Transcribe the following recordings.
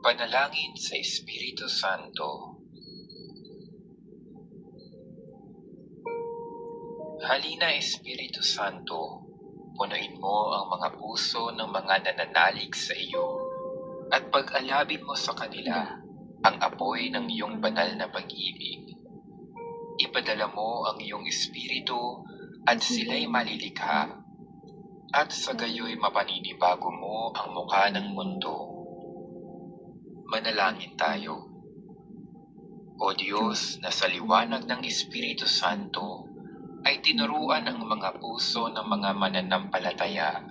Panalangin sa Espiritu Santo. Halina Espiritu Santo, punuin mo ang mga puso ng mga nananalig sa iyo at pag-alabin mo sa kanila ang apoy ng iyong banal na pag-ibig. Ipadala mo ang iyong Espiritu at sila'y malilikha at sa gayo'y mapaninibago mo ang mukha ng mundo. Manalangin tayo. O Diyos, na sa liwanag ng Espiritu Santo ay tinuruan ang mga puso ng mga mananampalataya,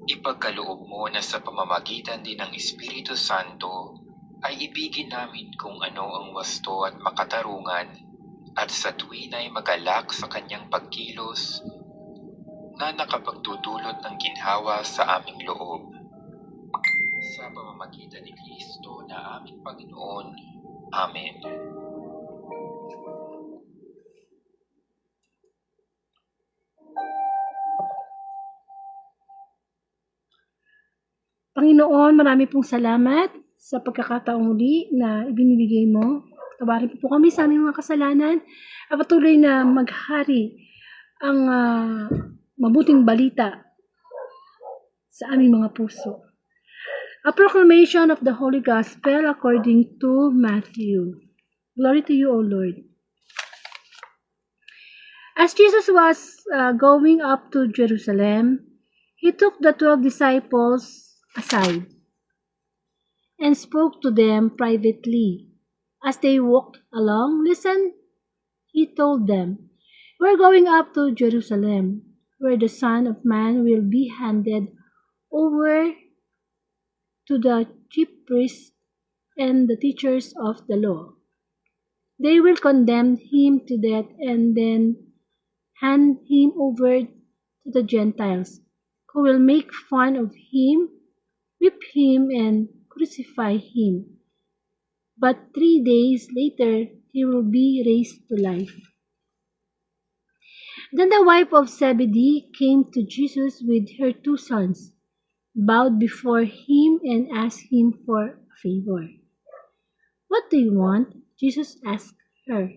ipagkaloob mo na sa pamamagitan din ng Espiritu Santo ay ibigin namin kung ano ang wasto at makatarungan at sa tuwin ay magalak sa kanyang pagkilos na nakapagdudulot ng ginhawa sa aming loob. Sa pamamagitan ni Kristo na aming Panginoon. Amen. Panginoon, marami pong salamat sa pagkakataong muli na ibinibigay mo. Tawarin po kami sa aming mga kasalanan at patuloy na maghari ang mabuting balita sa aming mga puso. A proclamation of the Holy Gospel according to Matthew. Glory to you, O Lord. As Jesus was going up to Jerusalem, he took the 12 disciples aside and spoke to them privately. As they walked along, listen, he told them, "We're going up to Jerusalem, where the Son of Man will be handed over to the chief priests and the teachers of the law. They will condemn him to death and then hand him over to the Gentiles, who will make fun of him, whip him, and crucify him. But 3 days later, he will be raised to life." Then the wife of Zebedee came to Jesus with her 2 sons, bowed before him, and asked him for a favor. "What do you want?" Jesus asked her.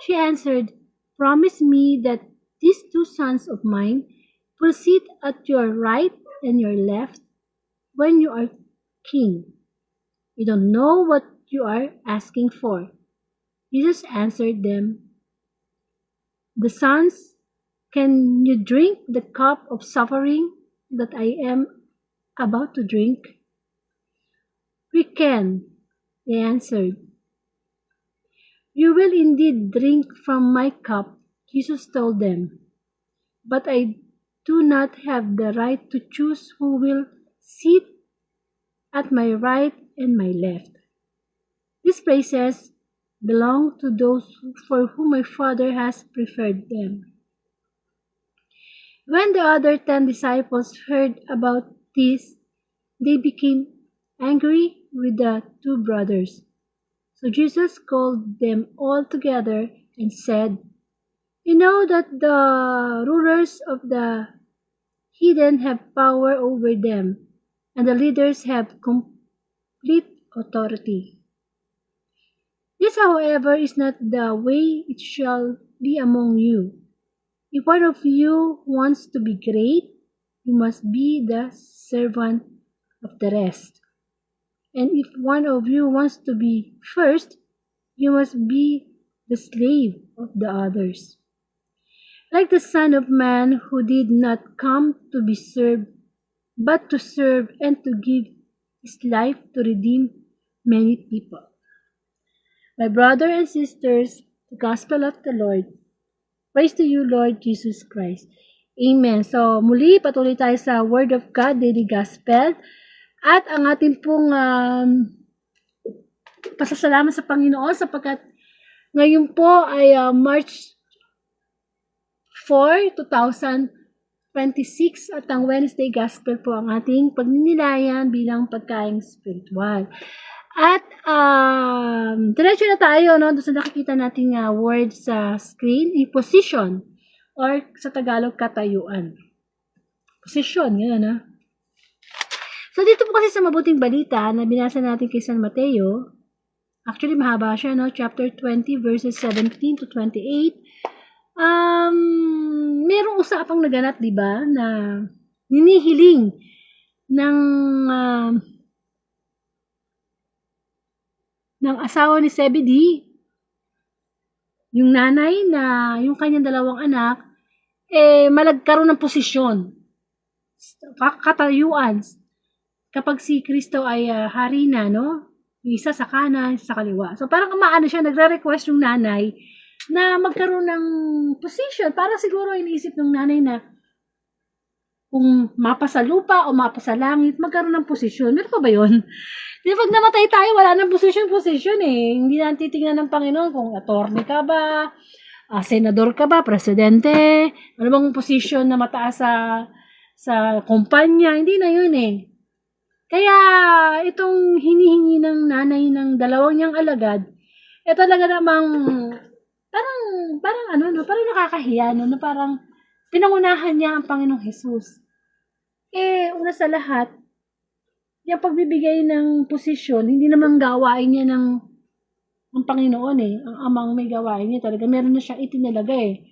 She answered, "Promise me that these 2 sons of mine will sit at your right and your left when you are king." "You don't know what you are asking for." Jesus answered them, "The sons, can you drink the cup of suffering that I am about to drink?" "We can," they answered. "You will indeed drink from my cup," Jesus told them, "but I do not have the right to choose who will sit at my right and my left. These places belong to those for whom my Father has prepared them." When the other 10 disciples heard about this, they became angry with the 2 brothers. So Jesus called them all together and said, "You know that the rulers of the heathen have power over them, and the leaders have complete authority. This, however, is not the way it shall be among you. If one of you wants to be great, you must be the servant of the rest. And if one of you wants to be first, you must be the slave of the others. Like the Son of Man, who did not come to be served, but to serve and to give his life to redeem many people." My brothers and sisters, the Gospel of the Lord. Praise to you, Lord Jesus Christ. Amen. So, muli, patuloy tayo sa Word of God, Daily Gospel. At ang ating pong pasasalamat sa Panginoon sapagkat ngayon po ay March 4, 2026 at ang Wednesday Gospel po ang ating pagninilayan bilang pagkaing spiritual. At diretso na tayo doon sa nakikita nating word sa screen, position or sa Tagalog katayuan. Position, yun . So, dito po kasi sa mabuting balita na binasa natin kay San Mateo, actually mahaba siya, no? Chapter 20, verses 17 to 28. Merong usapang naganap, di ba, na ninihiling ng asawa ni Zebedee, yung nanay na yung kanyang dalawang anak, malagkaroon ng posisyon, katayuan, kapag si Kristo ay hari na, no? Yung isa sa kanan, isa sa kaliwa. So, parang maano siya, nagre-request yung nanay na magkaroon ng position. Para siguro iniisip ng nanay na kung mapa sa lupa o mapa sa langit, magkaroon ng posisyon. Meron pa ba yun? Di pag namatay tayo, wala nang posisyon eh. Hindi natin titingnan ng Panginoon kung attorney ka ba, senador ka ba, presidente, ano bang posisyon na mataas sa kumpanya. Hindi na yun eh. Kaya itong hinihingi ng nanay ng dalawang niyang alagad, talaga namang parang nakakahiya, no? Na parang pinangunahan niya ang Panginoong Jesus. Una sa lahat, yung pagbibigay ng posisyon, hindi naman gawain niya ng Panginoon eh. Ang amang may gawain niya talaga. Meron na siyang itinalaga eh.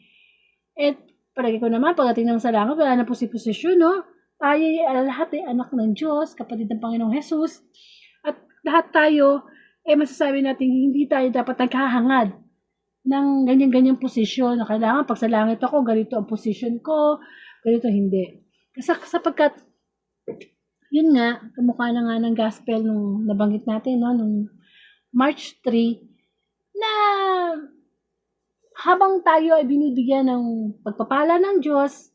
Palagi ko naman, pagdating ng sa langit, wala na po si posisyon, no? Tayo lahat ay anak ng Diyos, kapatid ng Panginoong Jesus. At lahat tayo, masasabi natin, hindi tayo dapat nagkahangad ng ganyan-ganyang posisyon na kailangan pag sa langit ako, ganito ang posisyon ko, ganito hindi. Kasi sapagkat, yun nga, kamukha na nga ng gospel nung nabanggit natin, no, nung March 3, na habang tayo ay binibigyan ng pagpapala ng Diyos,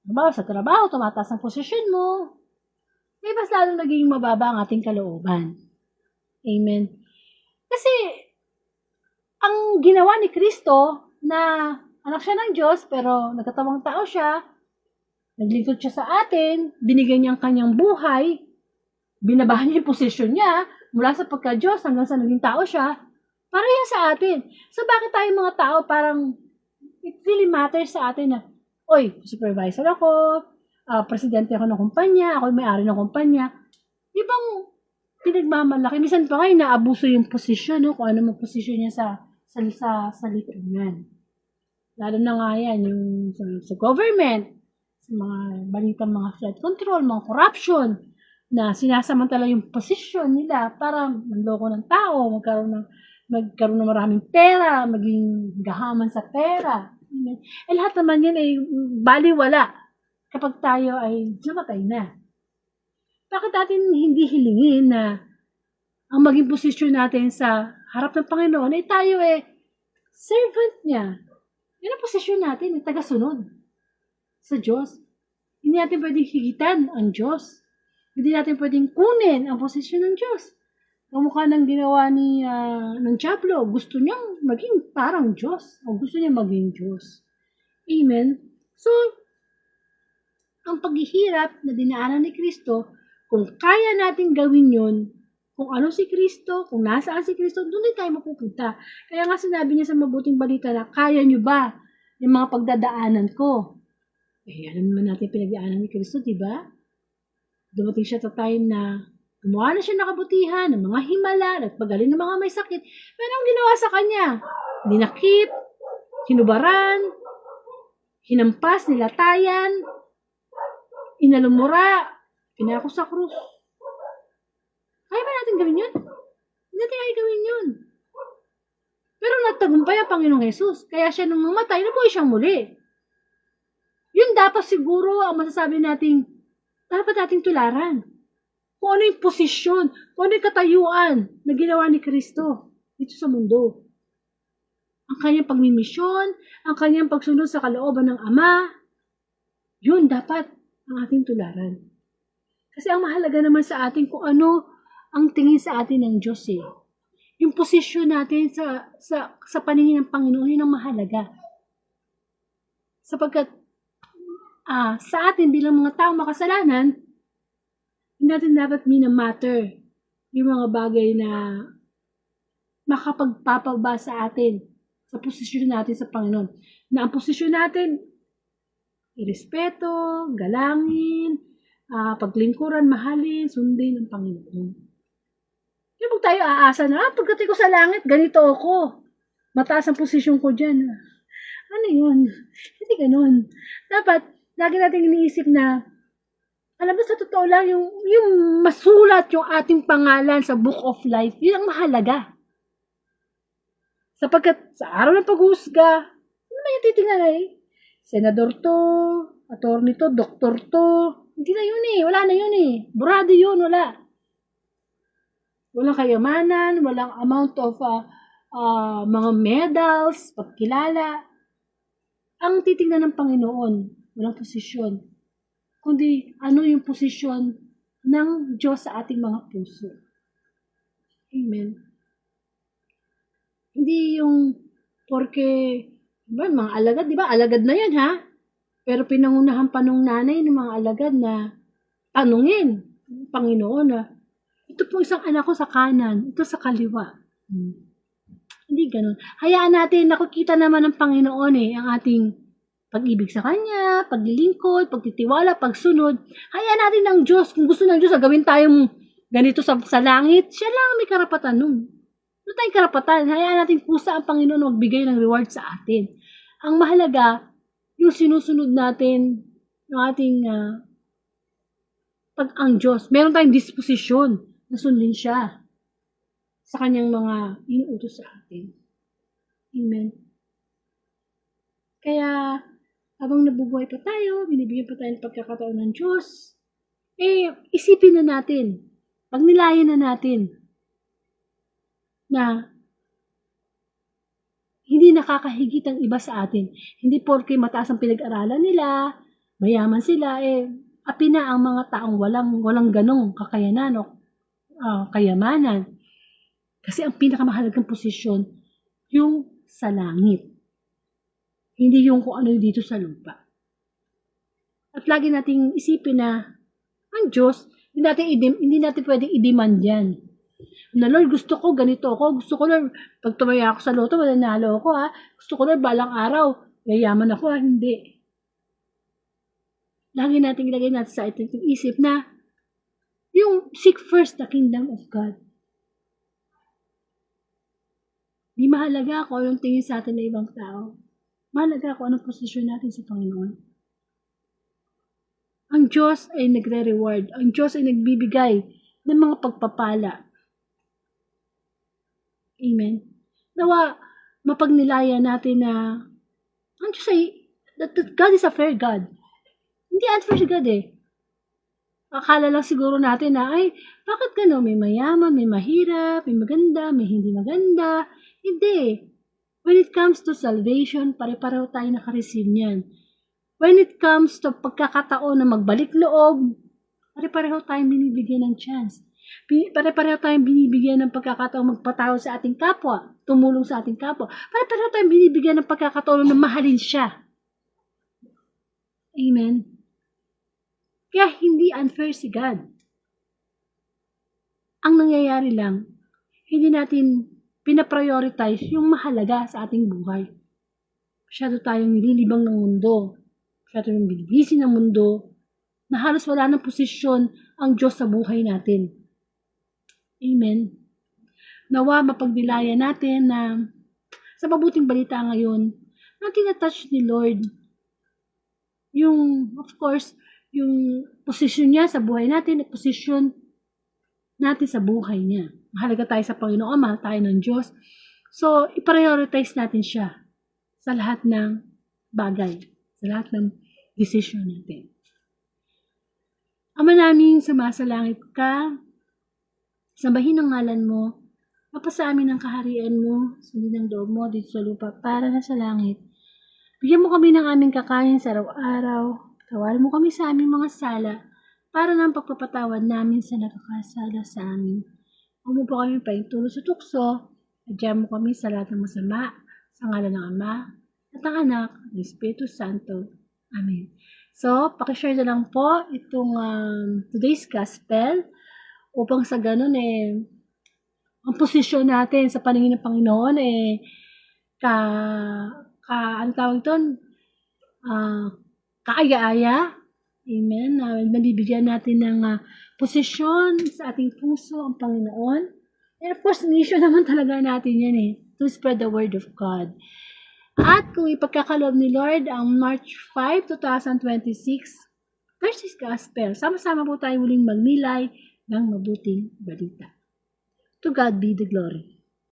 sa trabaho, tumataas ang posisyon mo, mas lalong naging mababa ang ating kalooban. Amen. Kasi, ang ginawa ni Kristo na anak siya ng Diyos, pero nagkatawang tao siya, naglingkod siya sa atin, binigyan niya ang kanyang buhay, binabahan niya yung posisyon niya, mula sa pagka-Diyos hanggang sa naging tao siya, para yan sa atin. So, bakit tayo mga tao parang, it really matters sa atin na, supervisor ako, presidente ako ng kumpanya, ako may-ari ng kumpanya. Di bang pinagmamalaki? Minsan pa ngayon, naabuso yung posisyon, no? Kung ano mang posisyon niya sa lipunan. Lalo na nga yan, yung sa government, sa mga balitang mga flood control, mga corruption, na sinasamantala yung posisyon nila para manloko ng tao, magkaroon ng maraming pera, maging gahaman sa pera. Lahat naman yan ay baliwala kapag tayo ay namatay na. Bakit natin hindi hilingin na ang maging posisyon natin sa harap ng Panginoon ay tayo servant niya. Yan ang posisyon natin, tagasunod sa Diyos. Hindi natin pwedeng higitan ang Diyos. Hindi natin pwedeng kunin ang posisyon ng Diyos. Kamukha ng ginawa ng Diablo, gusto niyang maging parang Diyos, o gusto niyang maging Diyos. Amen? So, ang paghihirap na dinaanan ni Kristo, kung kaya natin gawin yun, kung ano si Kristo, kung nasaan si Kristo, doon din tayo mapupunta. Kaya nga sinabi niya sa mabuting balita na, kaya niyo ba yung mga pagdadaanan ko? Alam naman natin pinagdaanan ni Kristo, diba? Dumating siya sa time na gumawa na siya ng kabutihan, ng mga himala, nagpagaling ng mga may sakit. Pero ang ginawa sa kanya, dinakip, hinubaran, hinampas, nilatayan, inalumura, pinako sa krus. Kaya ba natin gawin yun? Hindi natin kaya gawin yun. Pero nagtagumpay ang Panginoong Jesus. Kaya siya nung mamatay, nabuhay siyang muli. Yun dapat siguro ang masasabi nating dapat nating tularan. Kung ano yung posisyon, kung ano yung katayuan na ginawa ni Kristo dito sa mundo. Ang kanyang pagmimisyon, ang kanyang pagsunod sa kalooban ng Ama, yun dapat ang ating tularan. Kasi ang mahalaga naman sa atin kung ano ang tingin sa atin ng Diyos eh. Yung posisyon natin sa paningin ng Panginoon, yun ang mahalaga. Sapagkat sa atin bilang mga taong makasalanan, hindi natin dapat minamatter yung mga bagay na makapagpapaba sa atin sa posisyon natin sa Panginoon. Na ang posisyon natin, irespeto, galangin, paglingkuran, mahalin, sundin ang Panginoon. Kaya huwag tayo aasa na, pagdating ko sa langit, ganito ako. Mataas ang posisyon ko dyan. Ano yun? Hindi ganun. Dapat, lagi natin iniisip na, alam mo, sa totoo lang, yung masulat yung ating pangalan sa Book of Life, yun ang mahalaga. Sapagkat sa araw ng paghusga, ano naman yung titingnan eh? Senador to, attorney to, doktor to. Hindi na yun eh. Wala na yun eh. Burado yun, wala. Walang kayamanan, walang amount of mga medals, pagkilala. Ang titingnan ng Panginoon, walang posisyon, kundi ano yung posisyon ng Diyos sa ating mga puso. Amen. Hindi yung porque, mga alagad, di ba? Alagad na yan, ha? Pero pinangunahan pa nung nanay ng mga alagad na tanungin ng Panginoon na, ito po isang anak ko sa kanan, ito sa kaliwa. Hindi ganun. Hayaan natin, nakikita naman ng Panginoon ang ating pag-ibig sa Kanya, paglilingkod, pagtitiwala, pagsunod. Hayaan natin ng Diyos. Kung gusto ng Diyos, gawin tayong ganito sa langit, siya lang may karapatan nun. Ano tayong karapatan? Hayaan natin kusa ang Panginoon magbigay ng reward sa atin. Ang mahalaga, yung sinusunod natin, yung ating ang Diyos. Meron tayong disposisyon na sundin siya sa kanyang mga inuutos sa atin. Amen. Kaya, habang nabubuhay pa tayo, binibigyan pa tayo ng pagkakataon ng Diyos, isipin na natin, pagnilayan na natin, na hindi nakakahigit ang iba sa atin. Hindi porke mataas ang pinag-aralan nila, mayaman sila, api na ang mga taong walang ganong kakayanan o kayamanan. Kasi ang pinakamahalagang posisyon, yung sa langit. Hindi yung kung ano yung dito sa lupa. At lagi nating isipin na ang Diyos, hindi natin pwedeng i-demand yan. Na Lord, gusto ko ganito ako. Gusto ko Lord, pag tumaya ako sa loto, mananalo ako ha. Gusto ko Lord, balang araw, yayaman ako ha. Hindi. Lagi nating ilagay natin sa ating isip na yung seek first the kingdom of God. Di mahalaga kung anong tingin sa atin ng ibang tao. Mahalaga kung anong posisyon natin sa Panginoon. Ang Diyos ay nagre-reward. Ang Diyos ay nagbibigay ng mga pagpapala. Amen. Nawa, mapagnilaya natin na ang Diyos ay, that God is a fair God. Hindi unfair si God eh. Akala lang siguro natin na, bakit gano'n? May mayaman, may mahirap, may maganda, may hindi maganda. Hindi. When it comes to salvation, pare-pareho tayo nakareceive niyan. When it comes to pagkakataon na magbalik loob, pare-pareho tayong binibigyan ng chance. Pare-pareho tayong binibigyan ng pagkakataon magpatawad sa ating kapwa, tumulong sa ating kapwa. Pare-pareho tayong binibigyan ng pagkakataon na mahalin siya. Amen. Kaya hindi unfair si God. Ang nangyayari lang, hindi natin pinaprioritize yung mahalaga sa ating buhay. Masyado tayong nililibang ng mundo. Masyado tayong binibisi ng mundo na halos wala ng posisyon ang Diyos sa buhay natin. Amen. Nawa mapagbilaya natin na sa mabuting balita ngayon na tinatouch ni Lord yung, of course, yung posisyon niya sa buhay natin at posisyon natin sa buhay niya. Mahalaga tayo sa Panginoon, mahal tayo ng Diyos. So, i-prioritize natin siya sa lahat ng bagay, sa lahat ng decision natin. Ama namin, sumasalangit ka, sambahin ang ngalan mo, mapasa amin ang kaharian mo, sundin ang loob mo dito sa lupa para na sa langit. Bigyan mo kami ng aming kakain sa araw-araw, tawarin mo kami sa aming mga sala, para ng pagpapatawad namin sa nakakasala sa amin. Huwag mo po kami paintulong sa tukso, adyan mo kami sa lahat ng masama, sa ngalan ng Ama, at ng Anak, ng Espiritu Santo. Amen. So, pakishare na lang po itong today's gospel, upang sa ganun ang posisyon natin sa paningin ng Panginoon ano tawag ito? Kaaya-aya, Amen. Nabibigyan natin ng posisyon sa ating puso ang Panginoon. And of course, mission naman talaga natin yan to spread the word of God. At kung ipagkakaloob ni Lord ang March 5, 2026, Thursday's Gospel, sama-sama po tayo muling magnilay ng mabuting balita. To God be the glory.